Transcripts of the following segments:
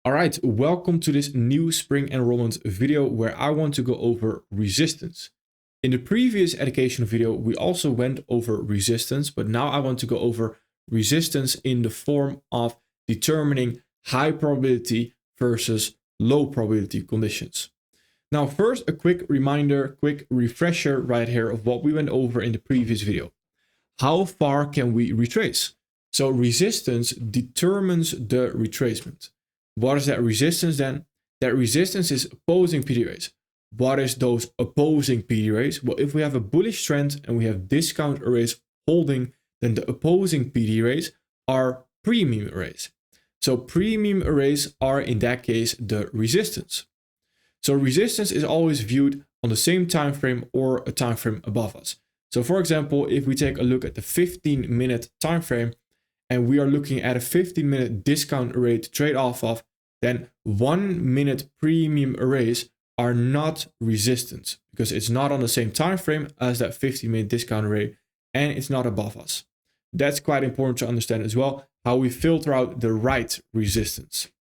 All right, welcome to this new spring enrollment video where I want to go over resistance. In the previous educational video, we also went over resistance, but now I want to go over resistance in the form of determining high probability versus low probability conditions. Now, first, a quick reminder, quick refresher right here of what we went over in the previous video. How far can we retrace? So resistance determines the retracement. What is that resistance then? That resistance is opposing PD rays. What is those opposing PD rays? Well, if we have a bullish trend and we have discount arrays holding, then the opposing PD rays are premium arrays. So premium arrays are in that case the resistance. So resistance is always viewed on the same time frame or a time frame above us. So for example, if we take a look at the 15-minute time frame and we are looking at a 15-minute discount array to trade off of, then 1 minute premium arrays are not resistance because it's not on the same time frame as that 15-minute discount array and it's not above us. That's quite important to understand as well, how we filter out the right resistance.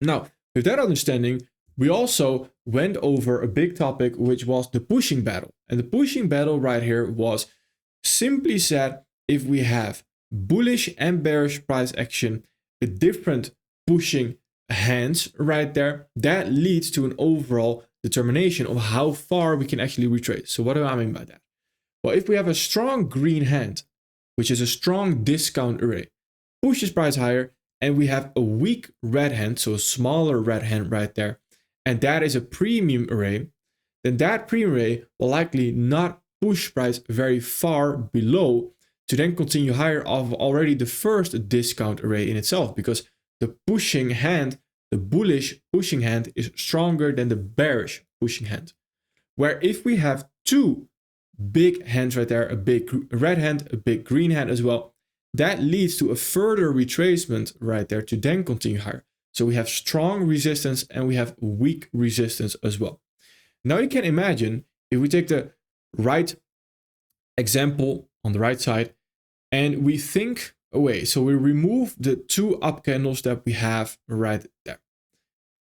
Now, with that understanding, we also went over a big topic, which was the pushing battle. And the pushing battle right here was simply said, if we have bullish and bearish price action, a different pushing hands right there, that leads to an overall determination of how far we can actually retrace. So what do I mean by that? Well, if we have a strong green hand, which is a strong discount array, pushes price higher, and we have a weak red hand, so a smaller red hand right there, and that is a premium array, then that premium array will likely not push price very far below to then continue higher of already the first discount array in itself, because the pushing hand, the bullish pushing hand, is stronger than the bearish pushing hand. Where if we have two big hands right there, a big red hand, a big green hand as well, that leads to a further retracement right there to then continue higher. So we have strong resistance and we have weak resistance as well. Now you can imagine if we take the right example on the right side and we think away. So we remove the two up candles that we have right there.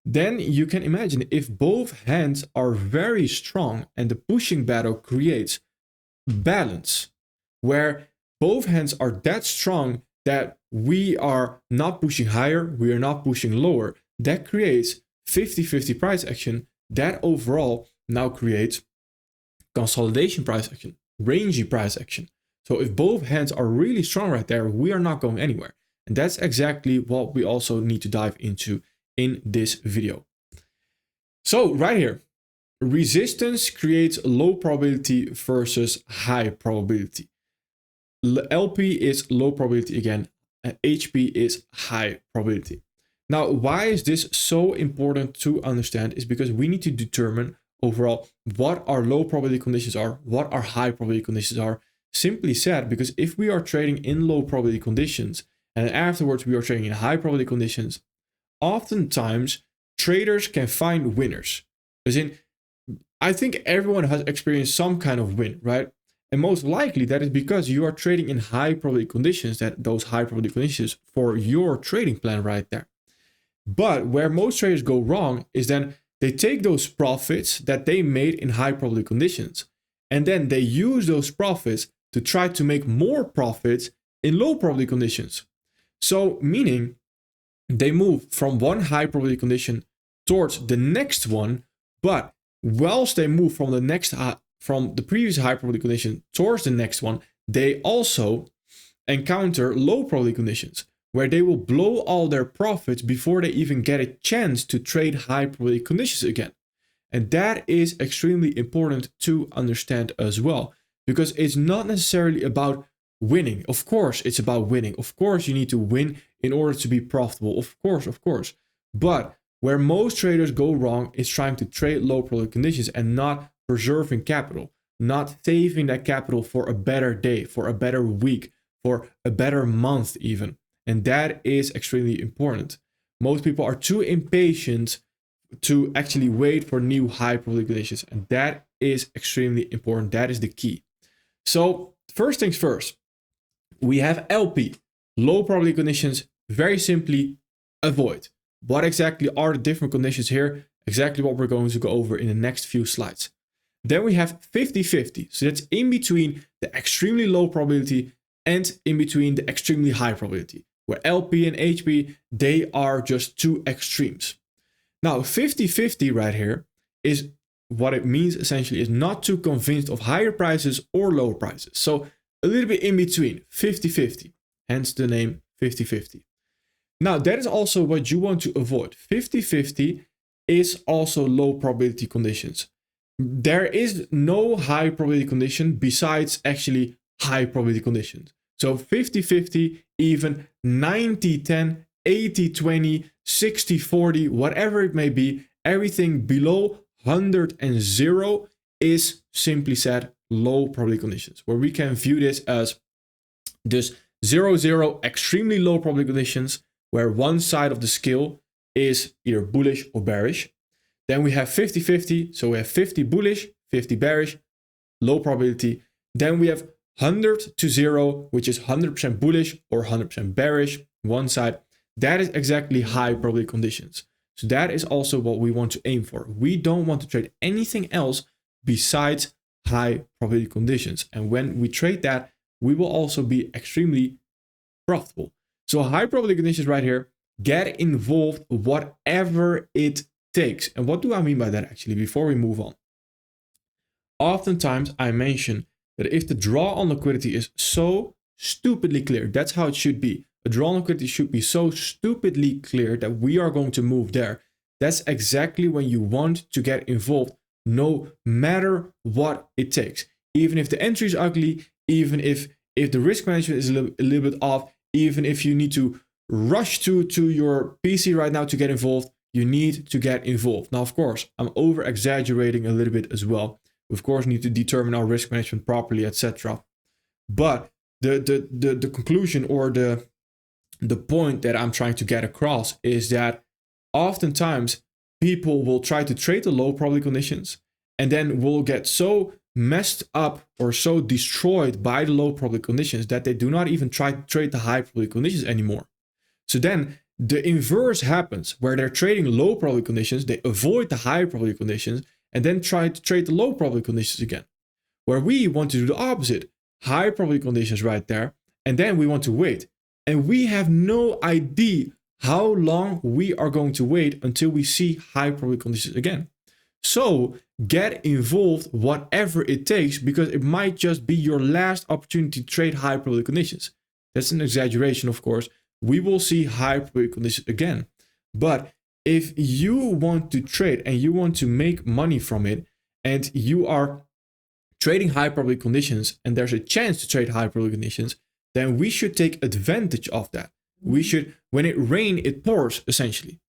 Then you can imagine if both hands are very strong and the pushing battle creates balance, where both hands are that strong that we are not pushing higher, we are not pushing lower, that creates 50-50 price action. That overall now creates consolidation price action, rangy price action. So if both hands are really strong right there, we are not going anywhere. And that's exactly what we also need to dive into in this video. So right here, resistance creates low probability versus high probability. LP is low probability again, and HP is high probability. Now, why is this so important to understand is because we need to determine overall what our low probability conditions are, what our high probability conditions are. Simply said, because if we are trading in low probability conditions and afterwards we are trading in high probability conditions, oftentimes traders can find winners. As in, I think everyone has experienced some kind of win, right? And most likely that is because you are trading in high probability conditions, that those high probability conditions for your trading plan right there. But where most traders go wrong is then they take those profits that they made in high probability conditions, and then they use those profits to try to make more profits in low probability conditions. So meaning they move from one high probability condition towards the next one, but whilst they move from the previous high probability condition towards the next one, they also encounter low probability conditions where they will blow all their profits before they even get a chance to trade high probability conditions again. And that is extremely important to understand as well, because it's not necessarily about winning. Of course, it's about winning. Of course, you need to win in order to be profitable. Of course. But where most traders go wrong is trying to trade low probability conditions and not preserving capital, not saving that capital for a better day, for a better week, for a better month even. And that is extremely important. Most people are too impatient to actually wait for new high probability conditions. And that is extremely important. That is the key. So first things first, we have LP, low probability conditions, very simply avoid. What exactly are the different conditions here? Exactly what we're going to go over in the next few slides. Then we have 50-50. So that's in between the extremely low probability and in between the extremely high probability, where LP and HP, they are just two extremes. Now, 50-50 right here is what it means essentially is not too convinced of higher prices or lower prices. So a little bit in between, 50-50, hence the name 50-50. Now, that is also what you want to avoid. 50-50 is also low probability conditions. There is no high probability condition besides actually high probability conditions. So 50-50, even 90-10, 80-20, 60-40, whatever it may be, everything below 100 is simply said low probability conditions, where we can view this as just 0-0 extremely low probability conditions, where one side of the scale is either bullish or bearish. Then we have 50-50, so we have 50 bullish, 50 bearish, low probability. Then we have 100-0, which is 100% bullish or 100% bearish, one side. That is exactly high probability conditions. So that is also what we want to aim for. We don't want to trade anything else besides high probability conditions. And when we trade that, we will also be extremely profitable. So high probability conditions right here, get involved whatever it takes. And what do I mean by that actually before we move on? Oftentimes I mention that if the draw on liquidity is so stupidly clear, that's how it should be. A draw on liquidity should be so stupidly clear that we are going to move there. That's exactly when you want to get involved, no matter what it takes. Even if the entry is ugly, even if the risk management is a little bit off, even if you need to rush to your PC right now to get involved, you need to get involved. Now, of course, I'm over exaggerating a little bit as well. We of course need to determine our risk management properly, etc. But the conclusion or the point that I'm trying to get across is that oftentimes people will try to trade the low probability conditions and then will get so messed up or so destroyed by the low probability conditions that they do not even try to trade the high probability conditions anymore. So then the inverse happens where they're trading low probability conditions, they avoid the high probability conditions and then try to trade the low probability conditions again. Where we want to do the opposite, high probability conditions right there, and then we want to wait. And we have no idea how long we are going to wait until we see high probability conditions again. So get involved whatever it takes, because it might just be your last opportunity to trade high probability conditions. That's an exaggeration, of course. We will see high probability conditions again. But if you want to trade and you want to make money from it, and you are trading high probability conditions and there's a chance to trade high probability conditions, then we should take advantage of that. We should, when it rains, it pours, essentially.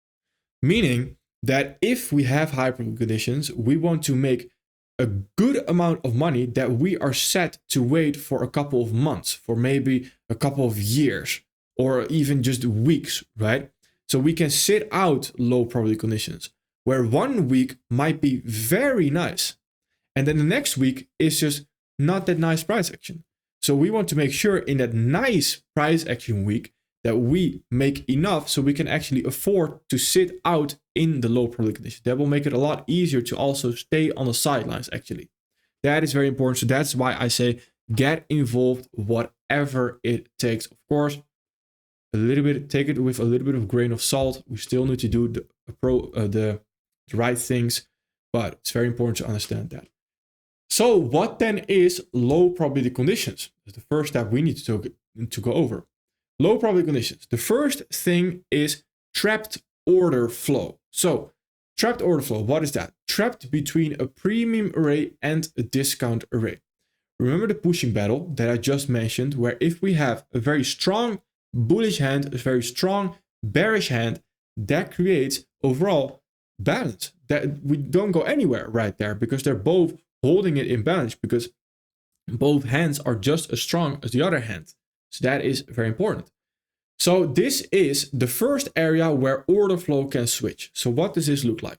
Meaning that if we have high probability conditions, we want to make a good amount of money that we are set to wait for a couple of months, for maybe a couple of years, or even just weeks, right? So we can sit out low probability conditions, where 1 week might be very nice, and then the next week is just not that nice price action. So we want to make sure in that nice price action week that we make enough so we can actually afford to sit out in the low probability conditions. That will make it a lot easier to also stay on the sidelines, actually. That is very important. So that's why I say get involved whatever it takes. Of course, take it with a little bit of grain of salt. We still need to do the right things, but it's very important to understand that. So what then is low probability conditions? That's the first step we need to go over. Low probability conditions. The first thing is trapped order flow. So trapped order flow, what is that? Trapped between a premium array and a discount array. Remember the pushing battle that I just mentioned, where if we have a very strong bullish hand, a very strong bearish hand, that creates overall balance. That we don't go anywhere right there because they're both holding it in balance, because both hands are just as strong as the other hand. So that is very important. So this is the first area where order flow can switch. So what does this look like?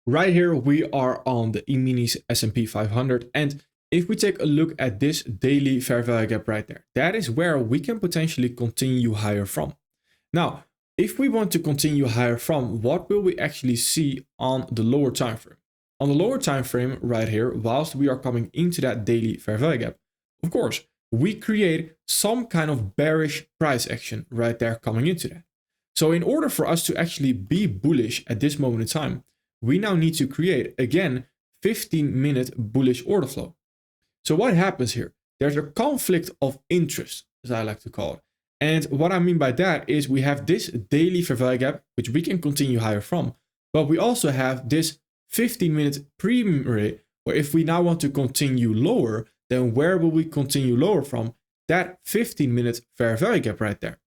Right here, we are on the E-mini S&P 500. And if we take a look at this daily fair value gap right there, that is where we can potentially continue higher from. Now, If we want to continue higher from, what will we actually see on the lower time frame? On the lower time frame right here, whilst we are coming into that daily fair value gap, of course, we create some kind of bearish price action right there coming into that. So in order for us to actually be bullish at this moment in time, we now need to create, again, 15-minute bullish order flow. So what happens here? There's a conflict of interest, as I like to call it. And what I mean by that is we have this daily fair value gap, which we can continue higher from, but we also have this 15-minute premium rate, where if we now want to continue lower, then where will we continue lower from? That 15-minute fair value gap right there.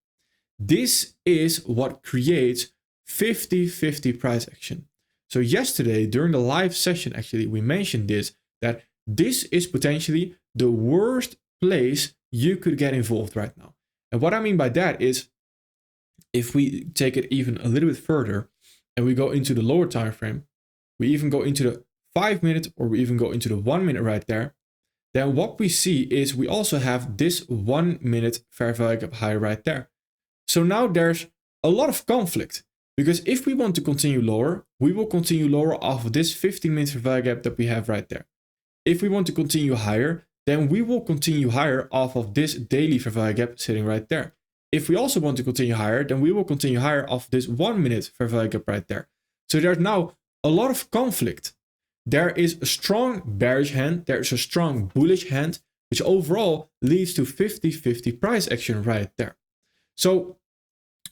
This is what creates 50-50 price action. So yesterday during the live session, actually, we mentioned this, that this is potentially the worst place you could get involved right now. And what I mean by that is, if we take it even a little bit further and we go into the lower time frame, we even go into the 5-minute, or we even go into the 1-minute right there, then what we see is we also have this 1-minute fair value gap high right there. So now there's a lot of conflict, because if we want to continue lower, we will continue lower off of this 15-minute fair value gap that we have right there. If we want to continue higher, then we will continue higher off of this daily fair value gap sitting right there. If we also want to continue higher, then we will continue higher off this 1-minute fair value gap right there. So there's now a lot of conflict. There is a strong bearish hand, there's a strong bullish hand, which overall leads to 50-50 price action right there. So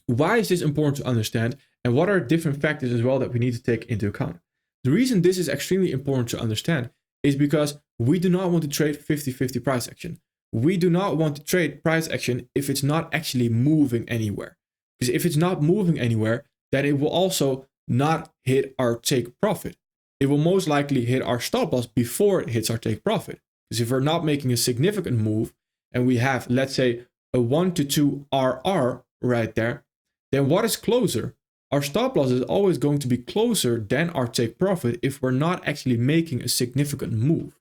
why is this important to understand, and what are different factors as well that we need to take into account? The reason this is extremely important to understand is because we do not want to trade 50-50 price action. We do not want to trade price action if it's not actually moving anywhere. Because if it's not moving anywhere, then it will also not hit our take profit. It will most likely hit our stop loss before it hits our take profit. Because if we're not making a significant move and we have, let's say, a 1 to 2 RR right there, then what is closer? Our stop loss is always going to be closer than our take profit if we're not actually making a significant move.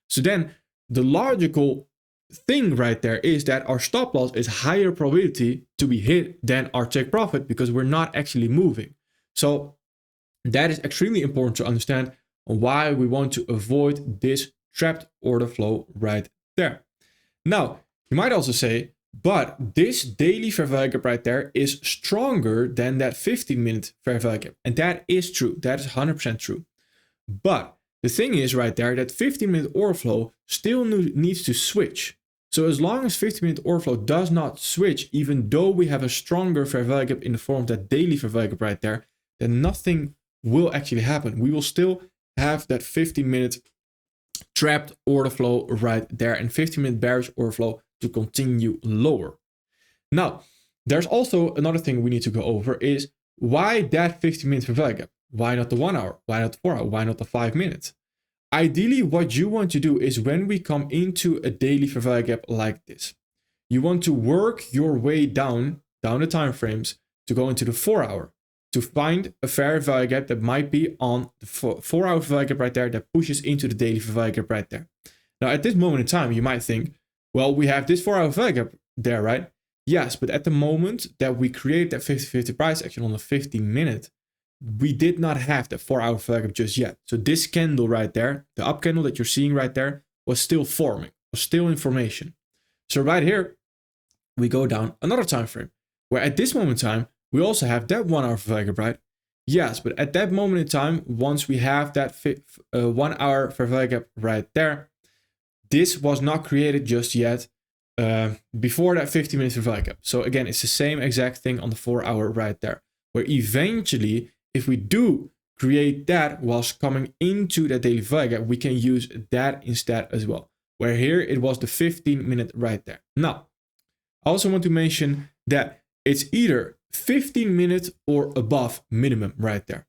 So then the logical thing right there is that our stop loss is higher probability to be hit than our take profit because we're not actually moving. So that is extremely important to understand why we want to avoid this trapped order flow right there. Now, you might also say, but this daily fair value gap right there is stronger than that 15-minute fair value gap. And that is true. That is 100% true. But the thing is right there that 15-minute order flow still needs to switch. So as long as 15-minute order flow does not switch, even though we have a stronger fair value gap in the form of that daily fair value gap right there, then nothing will actually happen. We will still have that 15-minute trapped order flow right there and 15-minute bearish order flow to continue lower. Now, there's also another thing we need to go over is why that 15-minute fair value gap? Why not the 1 hour? Why not the 4 hour? Why not the 5 minutes? Ideally, what you want to do is when we come into a daily fair value gap like this, you want to work your way down the time frames to go into the 4 hour to find a fair value gap that might be on the 4 hour fair value gap right there that pushes into the daily fair value gap right there. Now, at this moment in time, you might think, well, we have this 4 hour fair value gap there, right? Yes, but at the moment that we create that 50-50 price action on the 15-minute, we did not have the 4 hour fair value gap just yet. So this candle right there, the up candle that you're seeing right there, was still forming, was still in formation. So right here, we go down another time frame, where at this moment in time, we also have that 1 hour fair value gap, right? Yes, but at that moment in time, once we have that 1 hour fair value gap right there, this was not created just yet before that 15-minute fair value gap. So again, it's the same exact thing on the 4 hour right there, where eventually, if we do create that whilst coming into that daily fair value gap, we can use that instead as well, where here it was the 15-minute right there. Now, I also want to mention that it's either 15-minute or above minimum right there.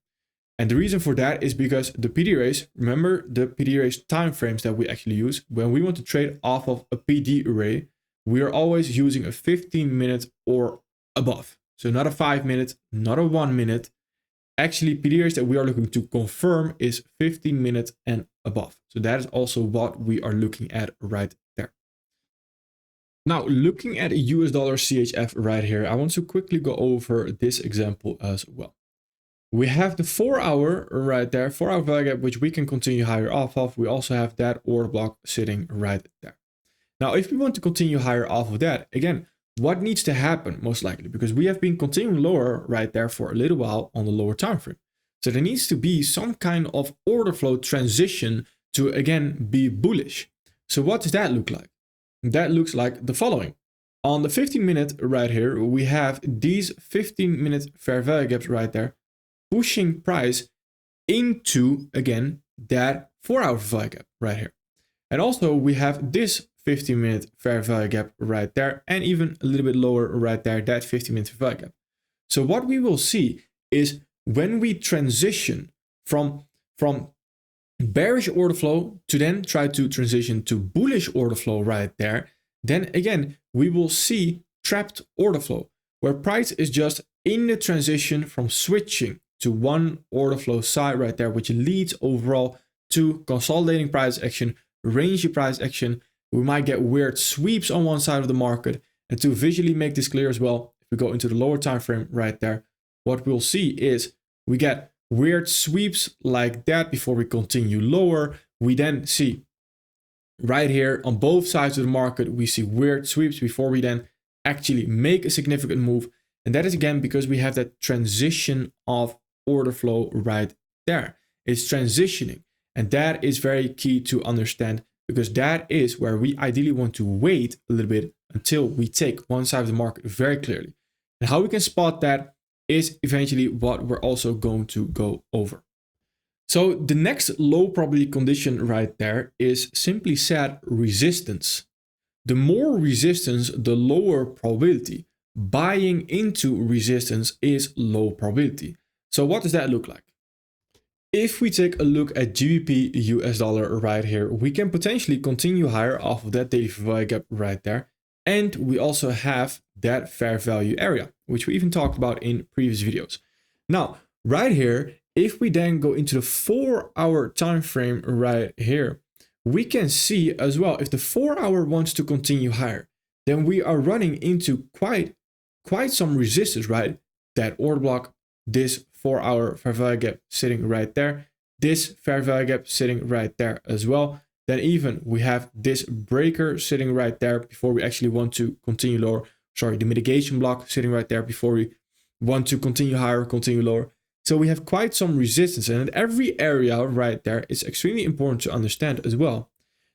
And the reason for that is because the PD arrays, remember the PD arrays time frames that we actually use, when we want to trade off of a PD array, we are always using a 15-minute or above. So not a 5-minute, not a 1 minute. Actually, PD arrays that we are looking to confirm is 15-minute and above. So that is also what we are looking at right there. Now, looking at a US dollar CHF right here, I want to quickly go over this example as well. We have the 4-hour right there, 4-hour value gap, which we can continue higher off of. We also have that order block sitting right there. Now, if we want to continue higher off of that, again, what needs to happen most likely? Because we have been continuing lower right there for a little while on the lower time frame. So there needs to be some kind of order flow transition to, again, be bullish. So what does that look like? That looks like the following. On the 15-minute right here, we have these 15-minute fair value gaps right there, pushing price into, again, that 4-hour value gap right here. And also we have this 15-minute fair value gap right there, and even a little bit lower right there, that 15-minute fair value gap. So what we will see is when we transition from bearish order flow to then try to transition to bullish order flow right there, then again, we will see trapped order flow, where price is just in the transition from switching to one order flow side right there, which leads overall to consolidating price action, rangy price action. We might get weird sweeps on one side of the market. And to visually make this clear as well, if we go into the lower time frame right there, what we'll see is we get weird sweeps like that before we continue lower. We then see right here on both sides of the market, we see weird sweeps before we then actually make a significant move. And that is again because we have that transition of order flow right there. It's transitioning. And that is very key to understand, because that is where we ideally want to wait a little bit until we take one side of the market very clearly. And how we can spot that is eventually what we're also going to go over. So the next low probability condition right there is simply said resistance. The more resistance, the lower probability. Buying into resistance is low probability. So what does that look like? If we take a look at GBP US dollar right here, we can potentially continue higher off of that daily fair value gap right there. And we also have that fair value area, which we even talked about in previous videos. Now, right here, if we then go into the 4-hour time frame right here, we can see as well, if the 4-hour wants to continue higher, then we are running into quite some resistance, right? That order block, this 4-hour fair value gap sitting right there, this fair value gap sitting right there as well. Then even we have this breaker sitting right there before we actually want to continue lower. Sorry, the mitigation block sitting right there before we want to continue higher, continue lower. So we have quite some resistance, and at every area right there, it's extremely important to understand as well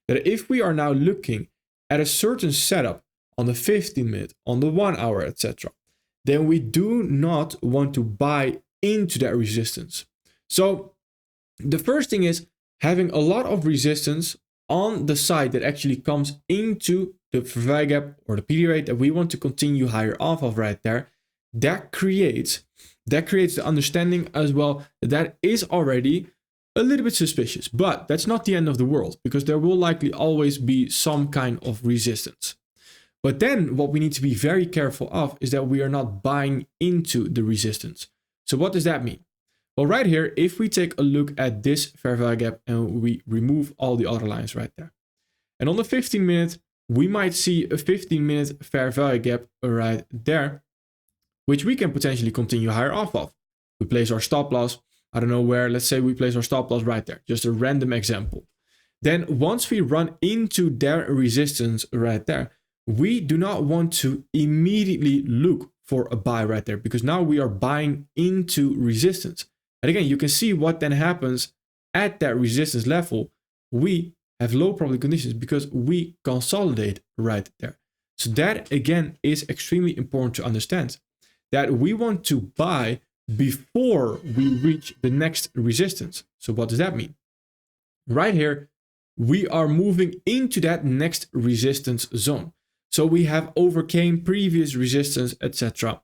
that if we are now looking at a certain setup on the 15-minute, on the 1-hour, etc., then we do not want to buy into that resistance. So the first thing is having a lot of resistance on the side that actually comes into the fair value gap or the PD rate that we want to continue higher off of right there. That creates the understanding as well that that is already a little bit suspicious, but that's not the end of the world, because there will likely always be some kind of resistance. But then what we need to be very careful of is that we are not buying into the resistance. So what does that mean? Well, right here, if we take a look at this fair value gap and we remove all the other lines right there. And on the 15-minute, we might see a 15-minute fair value gap right there, which we can potentially continue higher off of. We place our stop loss, I don't know where, let's say we place our stop loss right there, just a random example. Then once we run into their resistance right there, we do not want to immediately look for a buy right there, because now we are buying into resistance. And again, you can see what then happens at that resistance level. We have low probability conditions because we consolidate right there. So that again is extremely important to understand, that we want to buy before we reach the next resistance. So what does that mean? Right here, we are moving into that next resistance zone. So we have overcame previous resistance, etc.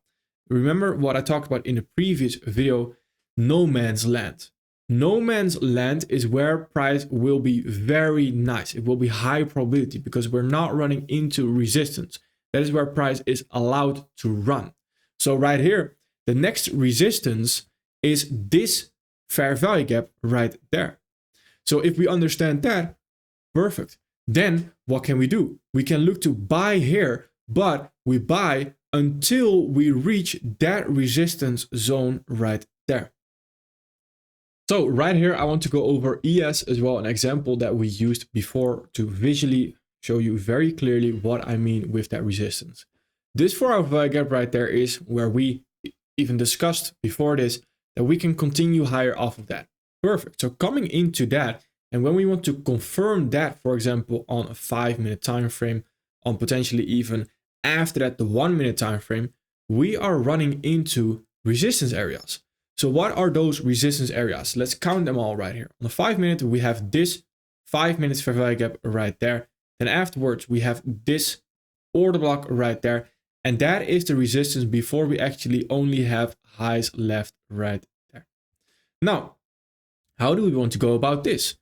Remember what I talked about in the previous video, no man's land. No man's land is where price will be very nice. It will be high probability because we're not running into resistance. That is where price is allowed to run. So right here, the next resistance is this fair value gap right there. So if we understand that, perfect. then what can we do? We can look to buy here, but we buy until we reach that resistance zone right there. So right here, I want to go over ES as well, an example that we used before to visually show you very clearly what I mean with that resistance. This 4-hour value gap right there is where we even discussed before this, that we can continue higher off of that. Perfect. So coming into that, and when we want to confirm that, for example, on a 5-minute time frame, on potentially even after that, the 1-minute time frame, we are running into resistance areas. So what are those resistance areas? Let's count them all right here. On the 5-minute, we have this 5 minutes fair value gap right there. Then afterwards, we have this order block right there. And that is the resistance before we actually only have highs left right there. Now, how do we want to go about this?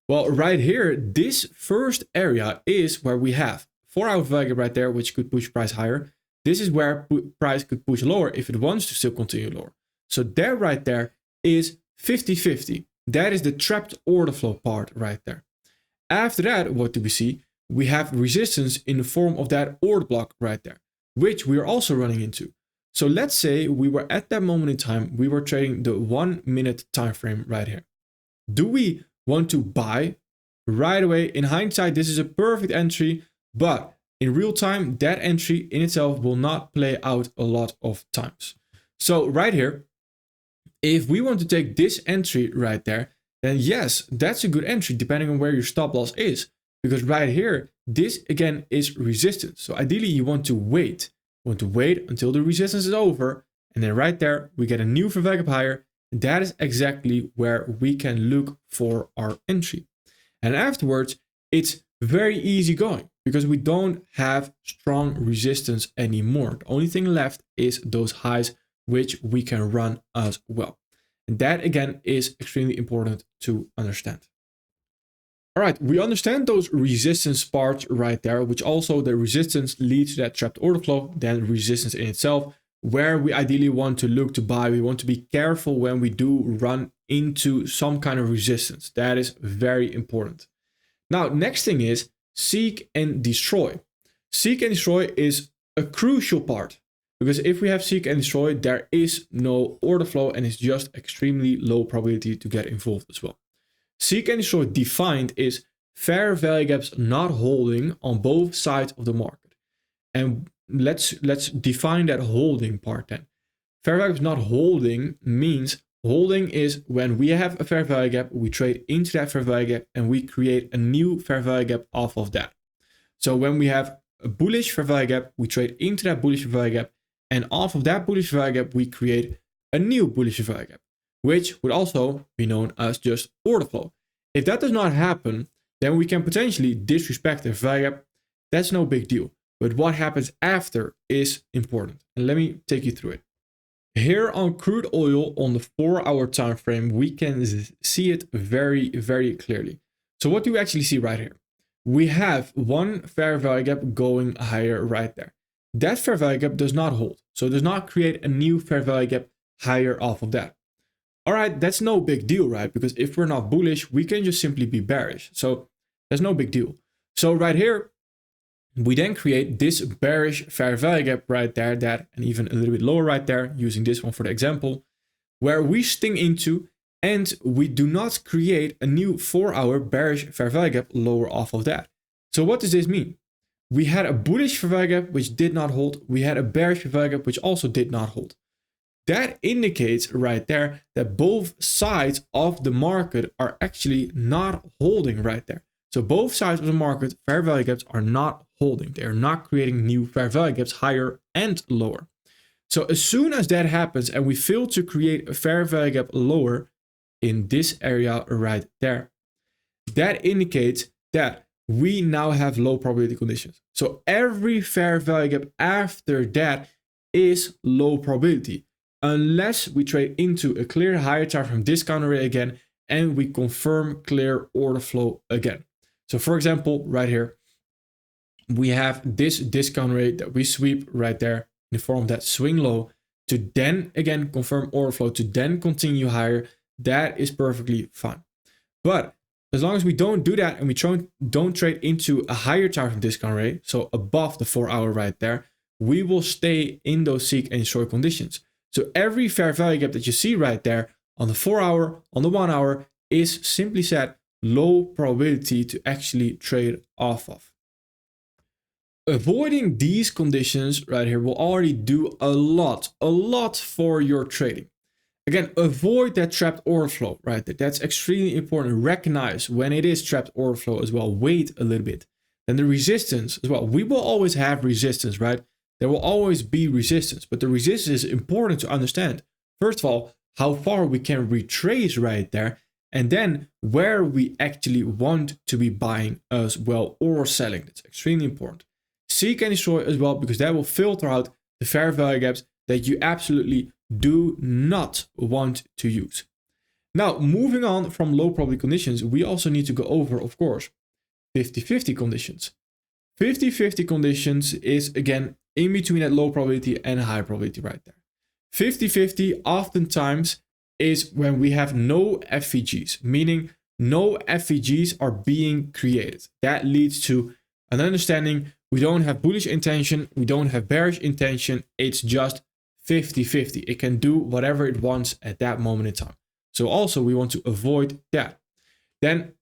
Well, right here, this first area is where we have 4-hour value gap right there, which could push price higher. This is where price could push lower if it wants to still continue lower. So there right there is 50-50. That is the trapped order flow part right there. After that, what do we see? We have resistance in the form of that order block right there, which we are also running into. So let's say we were at that moment in time, we were trading the 1-minute time frame right here. Do we want to buy right away? In hindsight, this is a perfect entry, but in real time, that entry in itself will not play out a lot of times. So right here, if we want to take this entry right there, then yes, that's a good entry depending on where your stop loss is. Because right here, this again is resistance. So ideally you want to wait. You want to wait until the resistance is over. And then right there, we get a new fair value gap higher. And that is exactly where we can look for our entry. And afterwards, it's very easy going because we don't have strong resistance anymore. The only thing left is those highs, which we can run as well. And that again is extremely important to understand. All right, we understand those resistance parts right there, which also the resistance leads to that trapped order flow, then resistance in itself, where we ideally want to look to buy. We want to be careful when we do run into some kind of resistance. That is very important. Now, next thing is seek and destroy. Seek and destroy is a crucial part because if we have seek and destroy, there is no order flow and it's just extremely low probability to get involved as well. Seek and destroy defined is fair value gaps not holding on both sides of the market. And let's define that holding part then. Fair value gaps not holding means holding is when we have a fair value gap, we trade into that fair value gap and we create a new fair value gap off of that. So when we have a bullish fair value gap, we trade into that bullish fair value gap, and off of that bullish fair value gap, we create a new bullish fair value gap, which would also be known as just order flow. If that does not happen, then we can potentially disrespect the fair value gap. That's no big deal. But what happens after is important. And let me take you through it. Here on crude oil on the 4-hour time frame, we can see it very, very clearly. So what do we actually see right here? We have one fair value gap going higher right there. That fair value gap does not hold. So it does not create a new fair value gap higher off of that. All right, that's no big deal, right? Because if we're not bullish, we can just simply be bearish. So that's no big deal. So right here, we then create this bearish fair value gap right there, that, and even a little bit lower right there, using this one for the example, where we sting into and we do not create a new 4-hour bearish fair value gap lower off of that. So what does this mean? We had a bullish fair value gap, which did not hold. We had a bearish fair value gap, which also did not hold. That indicates right there that both sides of the market are actually not holding right there. So both sides of the market, fair value gaps are not holding. They are not creating new fair value gaps higher and lower. So as soon as that happens and we fail to create a fair value gap lower in this area right there, that indicates that we now have low probability conditions. So every fair value gap after that is low probability, unless we trade into a clear higher time from discount rate again and we confirm clear order flow again. So for example, right here, we have this discount rate that we sweep right there in the form of that swing low to then again confirm order flow to then continue higher. That is perfectly fine. But As long as we don't do that and we don't trade into a higher time frame discount rate, so above the 4 hour right there, we will stay in those seek and destroy conditions. So every fair value gap that you see right there on the 4 hour, on the 1 hour, is simply said low probability to actually trade off of. Avoiding these conditions right here will already do a lot for your trading. Again, avoid that trapped order flow right there. That's extremely important. Recognize when it is trapped order flow as well. Wait a little bit. Then the resistance as well. We will always have resistance, right? There will always be resistance, but the resistance is important to understand. First of all, how far we can retrace right there, and then where we actually want to be buying as well or selling. That's extremely important. Seek and destroy as well, because that will filter out the fair value gaps that you absolutely do not want to use. Now, moving on from low probability conditions, we also need to go over, of course, 50-50 conditions. 50-50 conditions is, again, in between that low probability and high probability right there. 50-50 oftentimes is when we have no FVGs, meaning no FVGs are being created. That leads to an understanding we don't have bullish intention, we don't have bearish intention, it's just 50-50. It can do whatever it wants at that moment in time. So also we want to avoid that. Then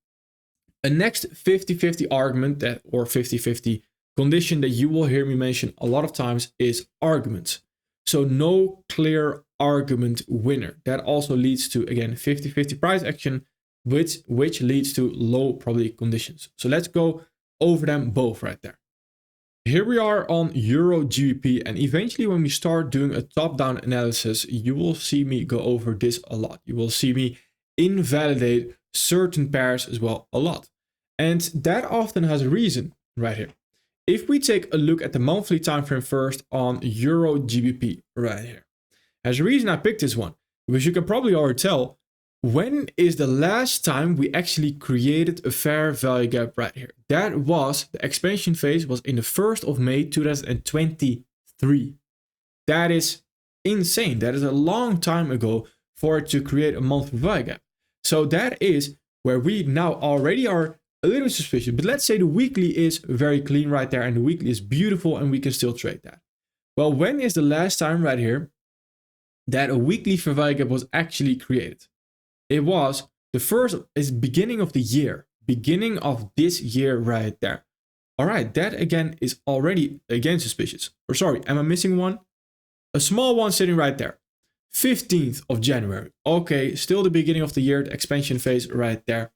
a next 50-50 argument that, or 50-50 condition that you will hear me mention a lot of times is arguments. So no clear argument winner. That also leads to, again, 50-50 price action, which leads to low probability conditions. So let's go over them both right there. Here we are on Euro GBP, and eventually when we start doing a top-down analysis, you will see me go over this a lot. You will see me invalidate certain pairs as well a lot. And that often has a reason right here. If we take a look at the monthly time frame first on Euro GBP right here. There's a reason I picked this one, because you can probably already tell, when is the last time we actually created a fair value gap right here? That was, the expansion phase was in the 1st of May 2023. That is insane. That is a long time ago for it to create a monthly value gap. So that is where we now already are a little bit suspicious. But let's say the weekly is very clean right there and the weekly is beautiful and we can still trade that. Well, when is the last time right here that a weekly fair value gap was actually created? It was beginning of the year, beginning of this year right there. All right, that again is already again suspicious. Or sorry, am I missing one? A small one sitting right there. 15th of January. Okay, still the beginning of the year, the expansion phase right there.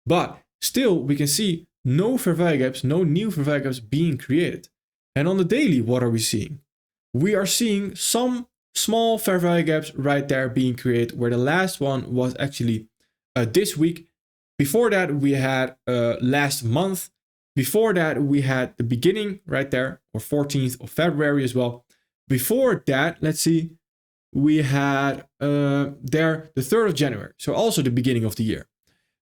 But still, we can see no fair value gaps, no new fair value gaps being created. And on the daily, what are we seeing? We are seeing some small fair value gaps right there being created, where the last one was actually this week. Before that, we had last month. Before that, we had the beginning right there, or 14th of February as well. Before that, let's see, we had there the 3rd of January. So also the beginning of the year.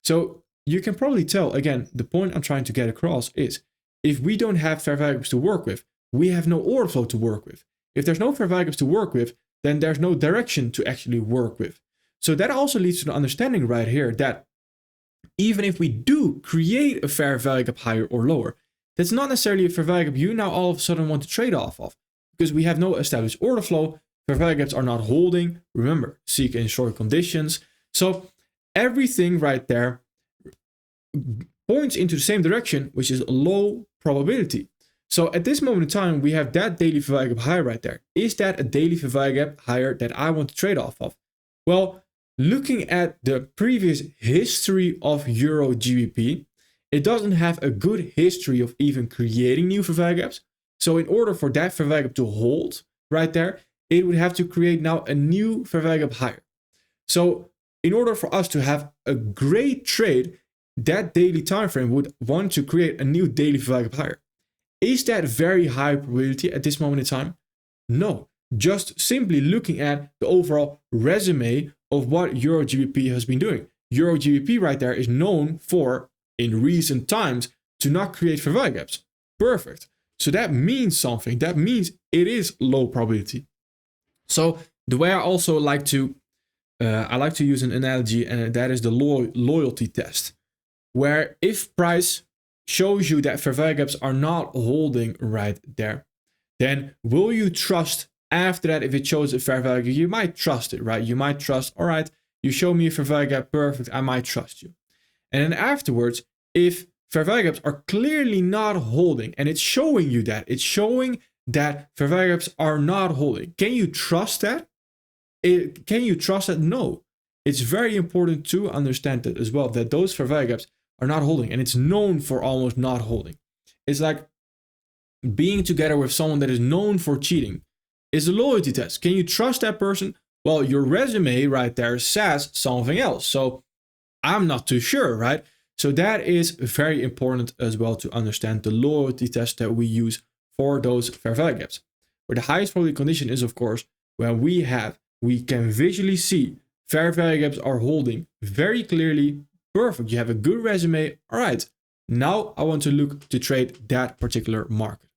So you can probably tell, again, the point I'm trying to get across is, if we don't have fair value gaps to work with, we have no order flow to work with. If there's no fair value gaps to work with, then there's no direction to actually work with. So that also leads to the understanding right here that even if we do create a fair value gap higher or lower, that's not necessarily a fair value gap you now all of a sudden want to trade off of, because we have no established order flow. Fair value gaps are not holding. Remember, seek and short conditions. So everything right there points into the same direction, which is low probability. So at this moment in time, we have that daily fair value gap higher right there. Is that a daily fair value gap higher that I want to trade off of? Well, looking at the previous history of Euro GBP, it doesn't have a good history of even creating new fair value gaps. So in order for that fair value gap to hold right there, it would have to create now a new fair value gap higher. So in order for us to have a great trade, that daily time frame would want to create a new daily fair value gap higher. Is that very high probability at this moment in time? No, just simply looking at the overall resume of what Euro GBP has been doing. Euro GBP right there is known for, in recent times, to not create fair value gaps. Perfect. So that means something. That means it is low probability. So the way I also like to use an analogy, and that is the loyalty test. where if price shows you that fair value gaps are not holding right there, then will you trust after that? If it shows a fair value, you might trust it, right? You might trust, all right, you show me a fair value gap, perfect, I might trust you. And then afterwards, if fair value gaps are clearly not holding, and it's showing you that, it's showing that fair value gaps are not holding, can you trust that? Can you trust that? No. It's very important to understand that as well, that those fair value gaps are not holding, and it's known for almost not holding. It's like being together with someone that is known for cheating. Is a loyalty test. Can you trust that person? Well, your resume right there says something else. So I'm not too sure, right? So that is very important as well to understand the loyalty test that we use for those fair value gaps. Where the highest probability condition is, of course, when we can visually see fair value gaps are holding very clearly. Perfect. You have a good resume. All right. Now I want to look to trade that particular market.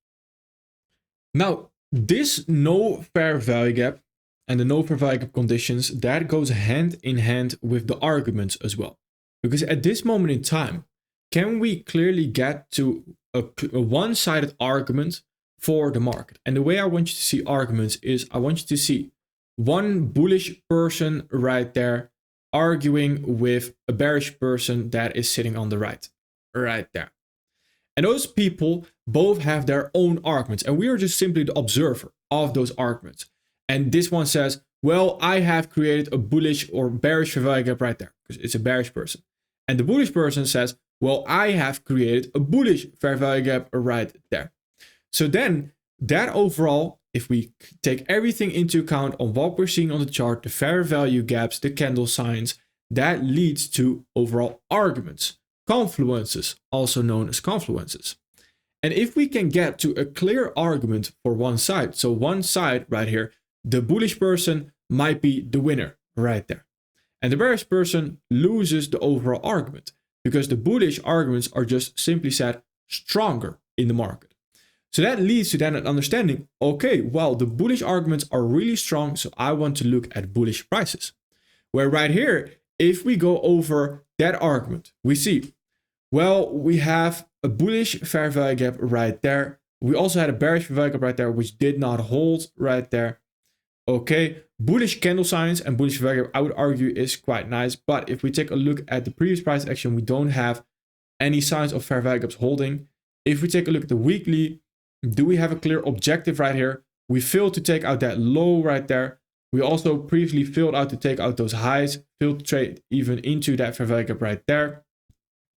Now, this no fair value gap and the no fair value gap conditions, that goes hand in hand with the arguments as well. Because at this moment in time, can we clearly get to a one-sided argument for the market? And the way I want you to see arguments is I want you to see one bullish person right there arguing with a bearish person that is sitting on the right there. And those people both have their own arguments, and we are just simply the observer of those arguments. And this one says, well, I have created a bullish or bearish fair value gap right there, because it's a bearish person. And the bullish person says, well, I have created a bullish fair value gap right there. So then that overall, if we take everything into account on what we're seeing on the chart, the fair value gaps, the candle signs, that leads to overall arguments. Confluences, also known as confluences. And if we can get to a clear argument for one side, so one side right here, the bullish person might be the winner right there. And the bearish person loses the overall argument because the bullish arguments are just simply said stronger in the market. So that leads to then an understanding, okay, well, the bullish arguments are really strong, so I want to look at bullish prices. Where right here, if we go over that argument, we see, well, we have a bullish fair value gap right there. We also had a bearish fair value gap right there, which did not hold right there. Okay, bullish candle signs and bullish fair value gap, I would argue, is quite nice. But if we take a look at the previous price action, we don't have any signs of fair value gaps holding. If we take a look at the weekly, do we have a clear objective right here? We failed to take out that low right there. We also previously failed out to take out those highs, failed to trade even into that fair value gap right there.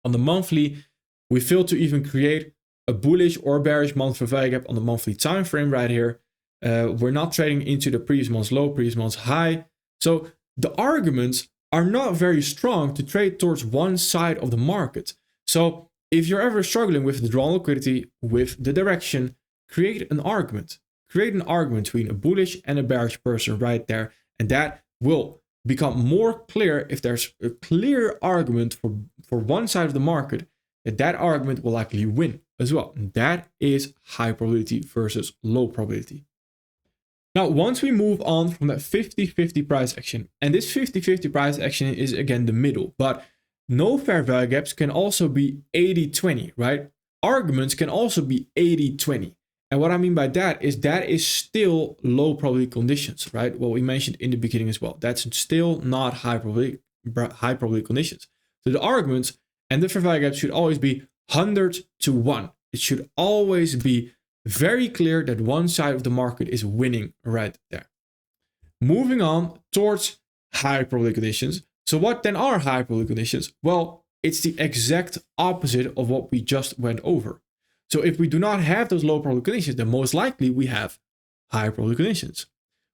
On the monthly, we failed to even create a bullish or bearish month fair value gap on the monthly time frame right here. We're not trading into the previous month's low, previous month's high. So the arguments are not very strong to trade towards one side of the market. So if you're ever struggling with the drawn liquidity, with the direction, create an argument. Create an argument between a bullish and a bearish person right there. And that will become more clear if there's a clear argument for one side of the market, that argument will likely win as well. And that is high probability versus low probability. Now, once we move on from that 50-50 price action, and this 50-50 price action is again the middle, but no fair value gaps can also be 80-20, right? Arguments can also be 80-20. And what I mean by that is still low probability conditions, right? What we mentioned in the beginning as well. That's still not high probability conditions. So the arguments and the fair value gaps should always be 100-1. It should always be very clear that one side of the market is winning right there. Moving on towards high probability conditions. So what then are high probability conditions? Well, it's the exact opposite of what we just went over. So if we do not have those low probability conditions, then most likely we have high probability conditions.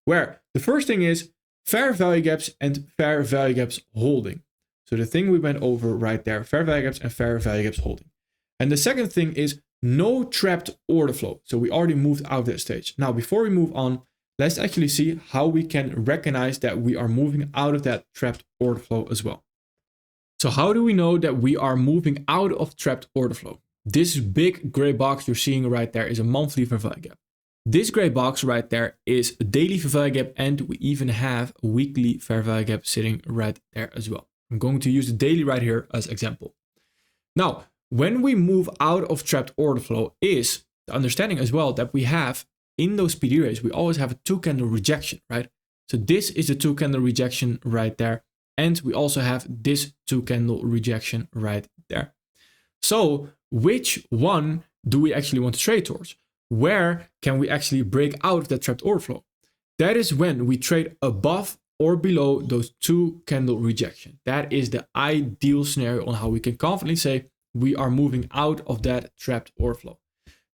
Where the first thing is fair value gaps and fair value gaps holding. So the thing we went over right there, fair value gaps and fair value gaps holding. And the second thing is no trapped order flow. So we already moved out of that stage. Now, before we move on, let's actually see how we can recognize that we are moving out of that trapped order flow as well. So how do we know that we are moving out of trapped order flow? This big gray box you're seeing right there is a monthly fair value gap. This gray box right there is a daily fair value gap, and we even have a weekly fair value gap sitting right there as well. I'm going to use the daily right here as example. Now, when we move out of trapped order flow is the understanding as well that we have in those PD rays, we always have a 2-candle rejection, right? So this is the 2-candle rejection right there. And we also have this 2-candle rejection right there. So which one do we actually want to trade towards? Where can we actually break out of that trapped order flow? That is when we trade above or below those 2-candle rejection. That is the ideal scenario on how we can confidently say we are moving out of that trapped order flow.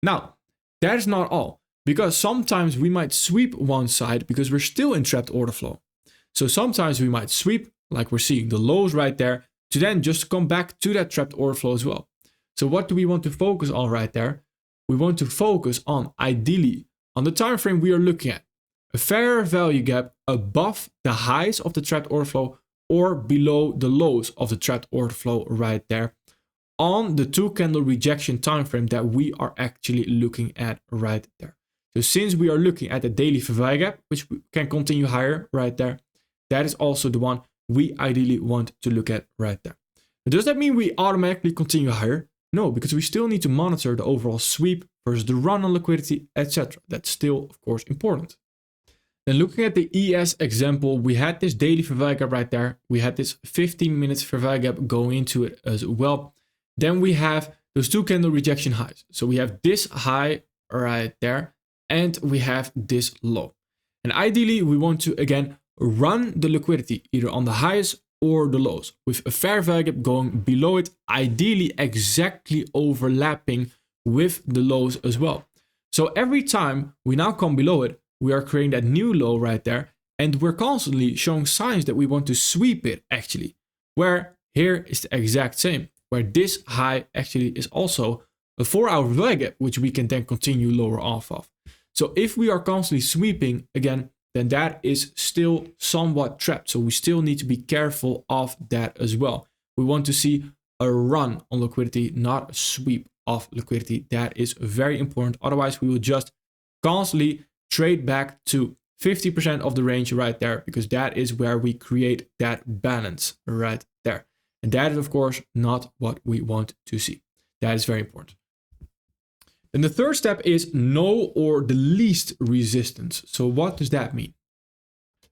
Now, that is not all, because sometimes we might sweep one side because we're still in trapped order flow. So sometimes we might sweep, like we're seeing the lows right there, to then just come back to that trapped order flow as well. So what do we want to focus on right there? We want to focus on, ideally, on the time frame we are looking at, a fair value gap above the highs of the trapped order flow or below the lows of the trapped order flow right there on the 2-candle rejection time frame that we are actually looking at right there. So since we are looking at the daily fair value gap, which can continue higher right there, that is also the one we ideally want to look at right there. Now, does that mean we automatically continue higher? No, because we still need to monitor the overall sweep versus the run on liquidity, etc. That's still, of course, important. Then looking at the ES example, we had this daily fair value gap right there. We had this 15 minutes fair value gap going into it as well. Then we have those 2-candle rejection highs. So we have this high right there, and we have this low. And ideally, we want to, again, run the liquidity either on the highs or the lows with a fair value gap going below it, ideally exactly overlapping with the lows as well. So every time we now come below it, we are creating that new low right there, and we're constantly showing signs that we want to sweep it actually, where here is the exact same, where this high actually is also a 4-hour value gap, which we can then continue lower off of. So if we are constantly sweeping again, then that is still somewhat trapped. So we still need to be careful of that as well. We want to see a run on liquidity, not a sweep of liquidity. That is very important. Otherwise, we will just constantly trade back to 50% of the range right there, because that is where we create that balance right there. And that is, of course, not what we want to see. That is very important. And the third step is no or the least resistance. So what does that mean?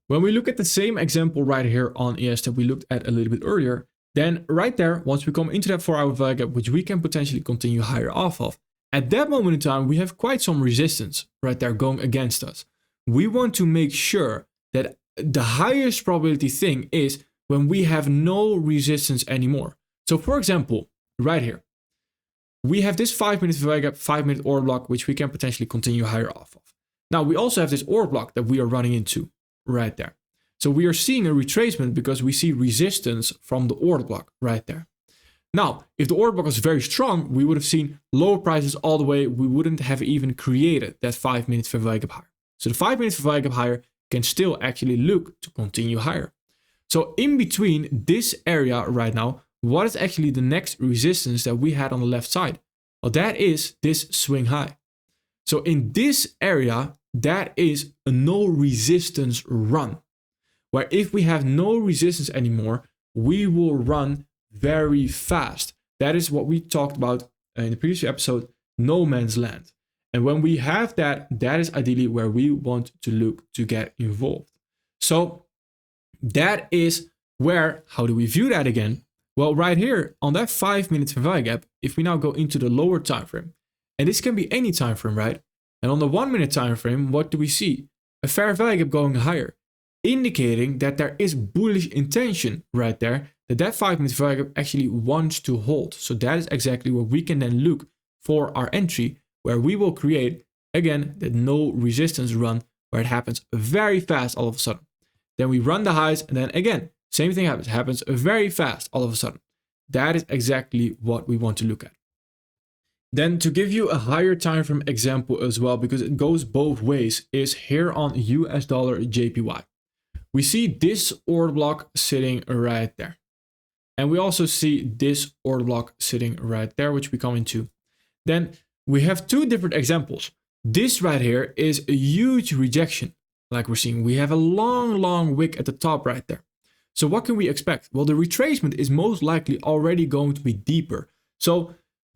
When we look at the same example right here on ES that we looked at a little bit earlier, then right there, once we come into that 4-hour value gap, which we can potentially continue higher off of, at that moment in time, we have quite some resistance right there going against us. We want to make sure that the highest probability thing is when we have no resistance anymore. So for example, right here, we have this 5-minute value gap, 5-minute order block, which we can potentially continue higher off of. Now we also have this order block that we are running into right there. So we are seeing a retracement because we see resistance from the order block right there. Now, if the order block was very strong, we would have seen lower prices all the way. We wouldn't have even created that 5-minute fair value gap higher. So the 5-minute fair value gap higher can still actually look to continue higher. So in between this area right now, what is actually the next resistance that we had on the left side? Well, that is this swing high. So in this area, that is a no resistance run, where if we have no resistance anymore, we will run very fast. That is what we talked about in the previous episode, no man's land. And when we have that, that is ideally where we want to look to get involved. So that is where, how do we view that again? Well, right here on that 5-minute fair value gap, if we now go into the lower time frame, and this can be any time frame, right? And on the 1-minute time frame, what do we see? A fair value gap going higher, indicating that there is bullish intention right there, that 5-minute value gap actually wants to hold. So that is exactly what we can then look for our entry, where we will create, again, that no resistance run, where it happens very fast all of a sudden. Then we run the highs, and then again, same thing happens very fast all of a sudden. That is exactly what we want to look at. Then to give you a higher time frame example as well, because it goes both ways, is here on US dollar JPY. We see this order block sitting right there. And we also see this order block sitting right there, which we come into. Then we have two different examples. This right here is a huge rejection. Like we're seeing, we have a long wick at the top right there. So what can we expect? Well, the retracement is most likely already going to be deeper. So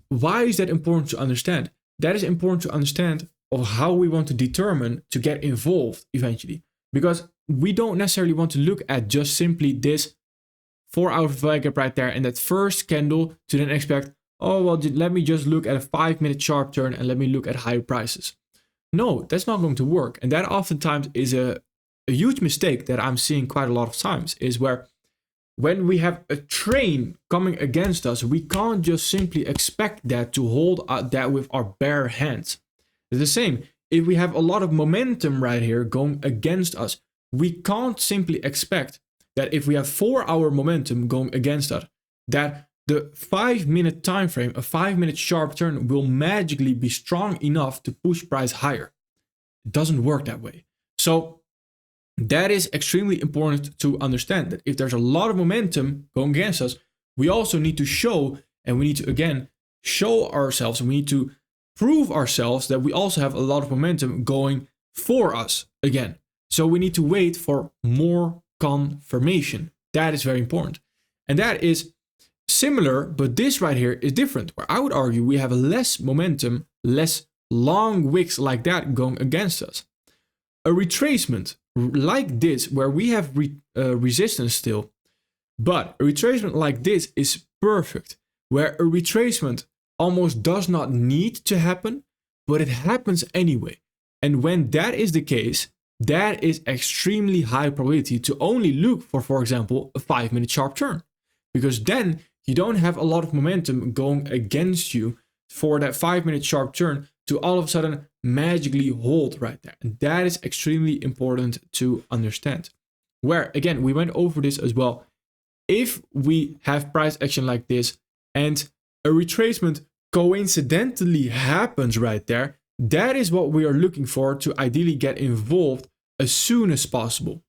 why is that important to understand? That is important to understand of how we want to determine to get involved eventually. Because we don't necessarily want to look at just simply this 4-hour value gap right there and that first candle to then expect, oh, well, let me just look at a 5-minute sharp turn and let me look at higher prices. No, that's not going to work. And that oftentimes is a huge mistake that I'm seeing quite a lot of times, is where when we have a train coming against us, we can't just simply expect that to hold that with our bare hands. It's the same. If we have a lot of momentum right here going against us, we can't simply expect that if we have 4-hour momentum going against us, that the 5-minute time frame, a 5-minute sharp turn, will magically be strong enough to push price higher. It doesn't work that way. So that is extremely important to understand, that if there's a lot of momentum going against us, we also need to show, and we need to again show ourselves, and we need to prove ourselves that we also have a lot of momentum going for us again. So we need to wait for more confirmation. That is very important. And that is similar, but this right here is different, where I would argue we have less momentum, less long wicks like that going against us. A retracement like this, where we have resistance still, but a retracement like this is perfect, where a retracement almost does not need to happen, but it happens anyway. And when that is the case, that is extremely high probability to only look for example, a 5-minute sharp turn, because then you don't have a lot of momentum going against you for that 5-minute sharp turn to all of a sudden magically hold right there. And that is extremely important to understand. Where again, we went over this as well. If we have price action like this and a retracement coincidentally happens right there, that is what we are looking for to ideally get involved as soon as possible.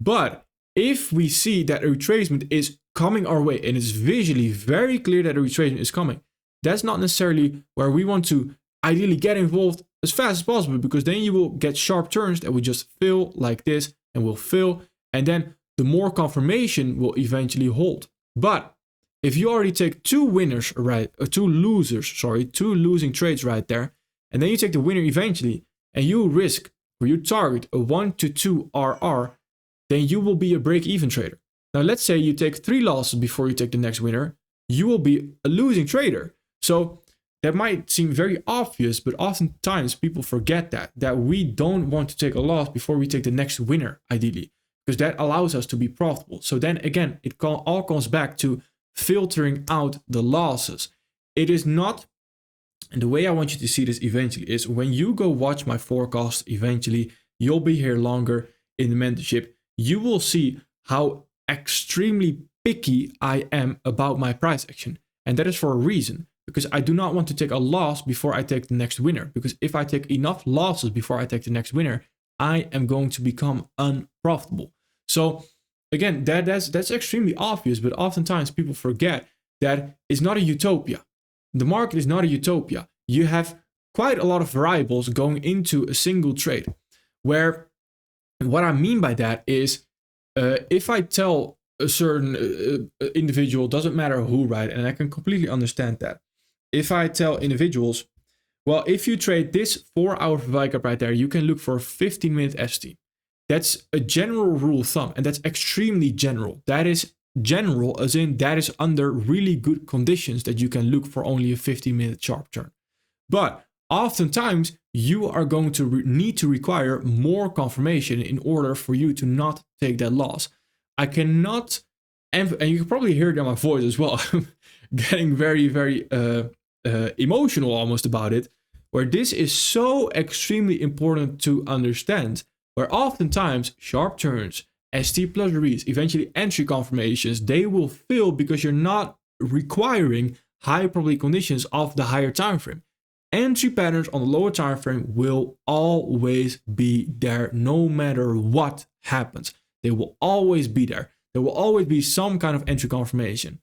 But if we see that a retracement is coming our way and it's visually very clear that a retracement is coming, that's not necessarily where we want to ideally get involved as fast as possible, because then you will get sharp turns that will just fill like this and will fill, and then the more confirmation will eventually hold. But if you already take two losing trades right there, and then you take the winner eventually, and you risk or you target a 1 to 2 RR, then you will be a break-even trader. Now let's say you take 3 losses before you take the next winner, you will be a losing trader. So that might seem very obvious, but oftentimes people forget that we don't want to take a loss before we take the next winner, ideally, because that allows us to be profitable. So then again, it all comes back to filtering out the losses. It is not, and the way I want you to see this eventually is when you go watch my forecast eventually, you'll be here longer in the mentorship, you will see how extremely picky I am about my price action. And that is for a reason, because I do not want to take a loss before I take the next winner. Because if I take enough losses before I take the next winner, I am going to become unprofitable. So again, that's extremely obvious, but oftentimes people forget that it's not a utopia. The market is not a utopia. You have quite a lot of variables going into a single trade. Where what I mean by that is, if I tell a certain individual, doesn't matter who, right? And I can completely understand that. If I tell individuals, well, if you trade this 4-hour value gap right there, you can look for a 15-minute ST. That's a general rule of thumb, and that's extremely general. That is general as in that is under really good conditions that you can look for only a 15-minute sharp turn. But oftentimes you are going to need to require more confirmation in order for you to not take that loss. I cannot, and you can probably hear it in my voice as well, getting very, very emotional almost about it, where this is so extremely important to understand, where oftentimes sharp turns, ST plus reads, eventually entry confirmations, they will fail because you're not requiring high probability conditions of the higher time frame. Entry patterns on the lower time frame will always be there no matter what happens. They will always be there. There will always be some kind of entry confirmation.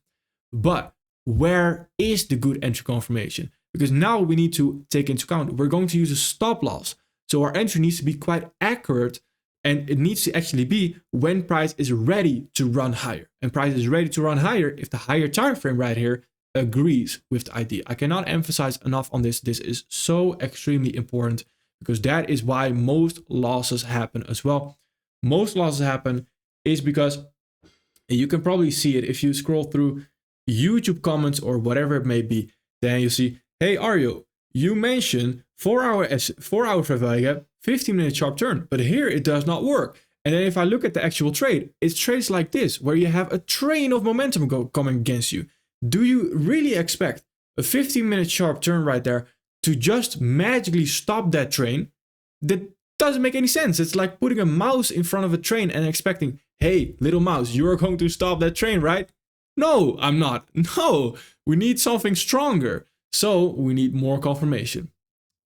But where is the good entry confirmation? Because now we need to take into account, we're going to use a stop loss. So our entry needs to be quite accurate, and it needs to actually be when price is ready to run higher. And price is ready to run higher if the higher time frame right here agrees with the idea. I cannot emphasize enough on this. This is so extremely important because that is why most losses happen as well. Most losses happen is because you can probably see it if you scroll through YouTube comments or whatever it may be. Then you see, hey Arjo, you mentioned 4 hour fair value gap, 15-minute sharp turn, but here it does not work. And then if I look at the actual trade, it's trades like this, where you have a train of momentum coming against you. Do you really expect a 15-minute sharp turn right there to just magically stop that train? That doesn't make any sense. It's like putting a mouse in front of a train and expecting, hey, little mouse, you are going to stop that train, right? No, I'm not. No, we need something stronger. So we need more confirmation.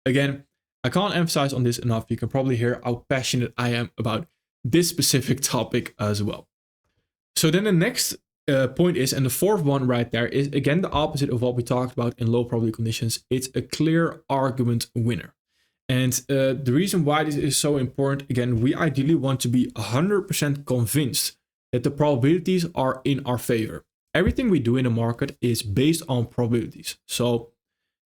Again, I can't emphasize on this enough. You can probably hear how passionate I am about this specific topic as well. So then the next point is, and the fourth one right there is again the opposite of what we talked about in low probability conditions. It's a clear argument winner. And the reason why this is so important, again, we ideally want to be 100% convinced that the probabilities are in our favor. Everything we do in the market is based on probabilities. So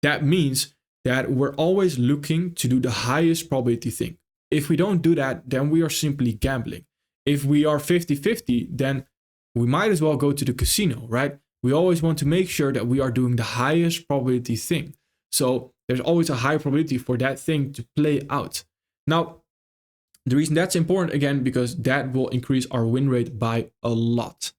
that means that we're always looking to do the highest probability thing. If we don't do that, then we are simply gambling. If we are 50-50, then we might as well go to the casino, right? We always want to make sure that we are doing the highest probability thing. So there's always a high probability for that thing to play out. Now, the reason that's important, again, because that will increase our win rate by a lot.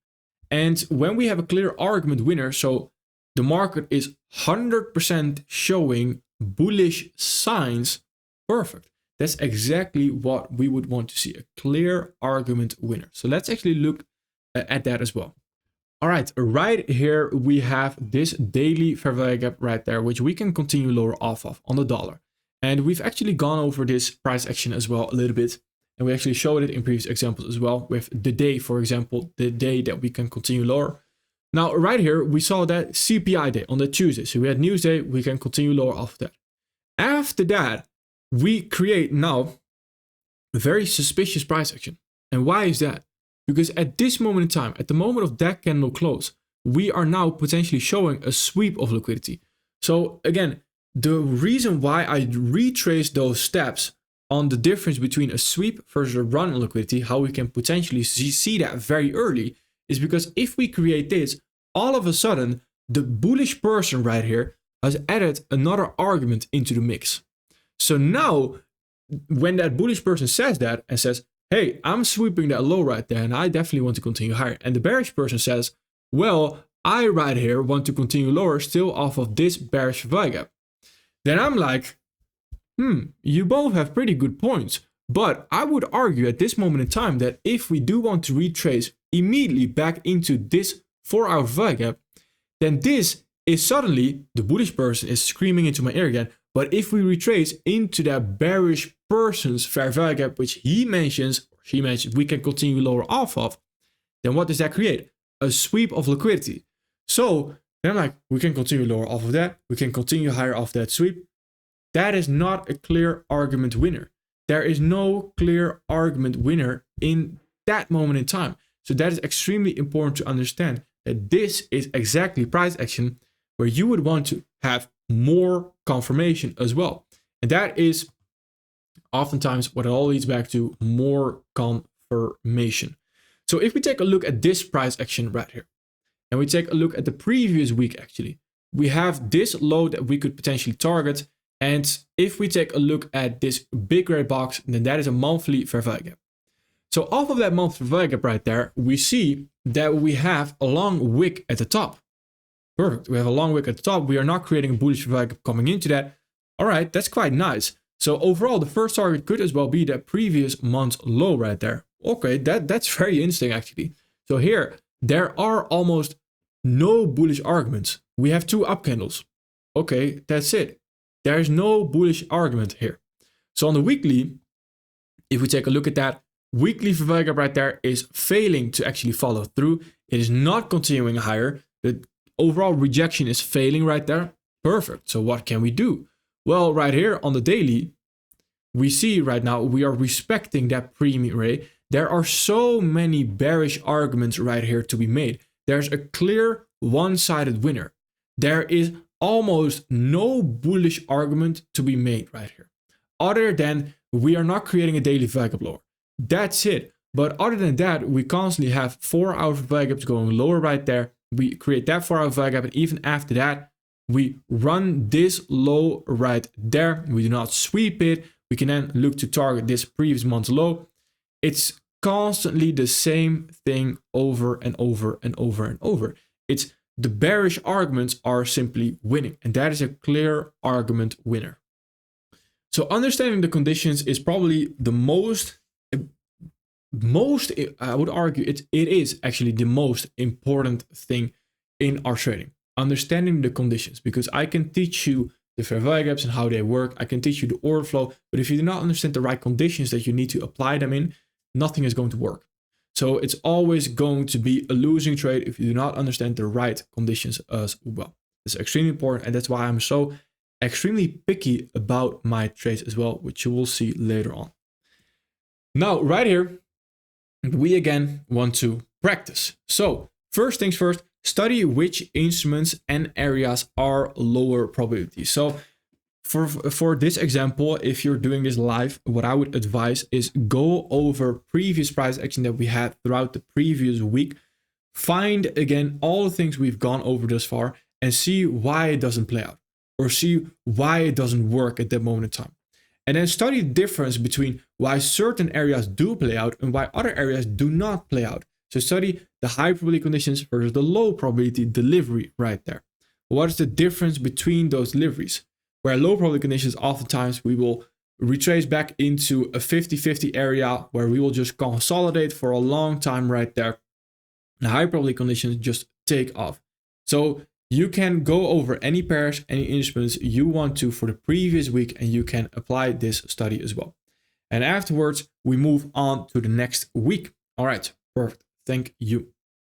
And when we have a clear argument winner, so the market is 100% showing bullish signs, perfect. That's exactly what we would want to see, a clear argument winner. So let's actually look at that as well. All right here we have this daily fair value gap right there, which we can continue lower off of on the dollar. And we've actually gone over this price action as well a little bit. And we actually showed it in previous examples as well with the day, for example, the day that we can continue lower. Now, right here, we saw that CPI day on the Tuesday. So we had news day, we can continue lower off of that. After that, we create now a very suspicious price action. And why is that? Because at this moment in time, at the moment of that candle close, we are now potentially showing a sweep of liquidity. So again, the reason why I retrace those steps on the difference between a sweep versus a run on liquidity, how we can potentially see that very early, is because if we create this, all of a sudden, the bullish person right here has added another argument into the mix. So now, when that bullish person says that and says, hey, I'm sweeping that low right there and I definitely want to continue higher. And the bearish person says, well, I right here want to continue lower still off of this bearish value gap. Then I'm like, you both have pretty good points. But I would argue at this moment in time that if we do want to retrace immediately back into this 4-hour value gap, then this is suddenly, the bullish person is screaming into my ear again. But if we retrace into that bearish person's fair value gap, which he mentions, or she mentions, we can continue lower off of, then what does that create? A sweep of liquidity. So then I'm like, we can continue lower off of that. We can continue higher off that sweep. That is not a clear argument winner. There is no clear argument winner in that moment in time. So that is extremely important to understand that this is exactly price action where you would want to have more confirmation as well. And that is oftentimes what it all leads back to, more confirmation. So if we take a look at this price action right here, and we take a look at the previous week actually, we have this low that we could potentially target. And if we take a look at this big red box, then that is a monthly fair value gap. So off of that monthly fair value gap right there, we see that we have a long wick at the top. Perfect. We have a long wick at the top. We are not creating a bullish fair value gap coming into that. All right, that's quite nice. So overall, the first target could as well be that previous month's low right there. Okay, that's very interesting actually. So here, there are almost no bullish arguments. We have 2 up candles. Okay, that's it. There is no bullish argument here. So on the weekly, if we take a look at that, weekly fair value gap right there is failing to actually follow through. It is not continuing higher. The overall rejection is failing right there. Perfect. So what can we do? Well, right here on the daily, we see right now we are respecting that premium array. There are so many bearish arguments right here to be made. There's a clear one-sided winner. There is almost no bullish argument to be made right here, other than we are not creating a daily value gap lower. That's it. But other than that, we constantly have 4-hour value gaps going lower right there. We create that 4-hour value gap, and even after that, we run this low right there. We do not sweep it. We can then look to target this previous month's low. It's constantly the same thing over and over and over and over. It's the bearish arguments are simply winning, and that is a clear argument winner. So understanding the conditions is probably the most, I would argue it is actually the most important thing in our trading. Understanding the conditions, because I can teach you the fair value gaps and how they work. I can teach you the order flow, but if you do not understand the right conditions that you need to apply them in, nothing is going to work. So it's always going to be a losing trade if you do not understand the right conditions as well. It's extremely important, and that's why I'm so extremely picky about my trades as well, which you will see later on. Now, right here, we again want to practice. So first things first, study which instruments and areas are lower probability. So for this example, if you're doing this live, what I would advise is go over previous price action that we had throughout the previous week. Find again all the things we've gone over thus far and see why it doesn't play out, or see why it doesn't work at that moment in time. And then study the difference between why certain areas do play out and why other areas do not play out. So study the high probability conditions versus the low probability delivery right there. What is the difference between those deliveries? Where low probability conditions, oftentimes we will retrace back into a 50-50 area where we will just consolidate for a long time right there. The high probability conditions just take off. So you can go over any pairs, any instruments you want to for the previous week, and you can apply this study as well. And afterwards, we move on to the next week. All right, perfect. Thank you.